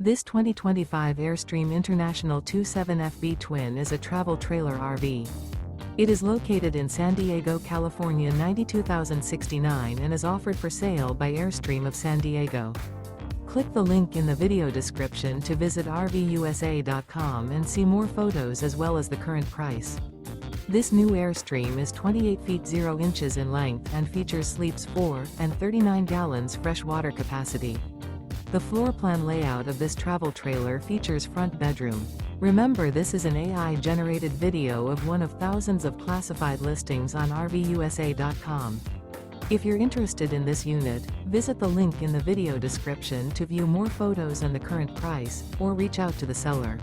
This 2025 Airstream International 27FB Twin is a travel trailer RV. It is located in San Diego, California 92069 and is offered for sale by Airstream of San Diego. Click the link in the video description to visit RVUSA.com and see more photos as well as the current price. This new Airstream is 28 feet 0 inches in length and features sleeps 4 and 39 gallons fresh water capacity. The floor plan layout of this travel trailer features front bedroom. Remember, this is an AI-generated video of one of thousands of classified listings on RVUSA.com. If you're interested in this unit, visit the link in the video description to view more photos and the current price, or reach out to the seller.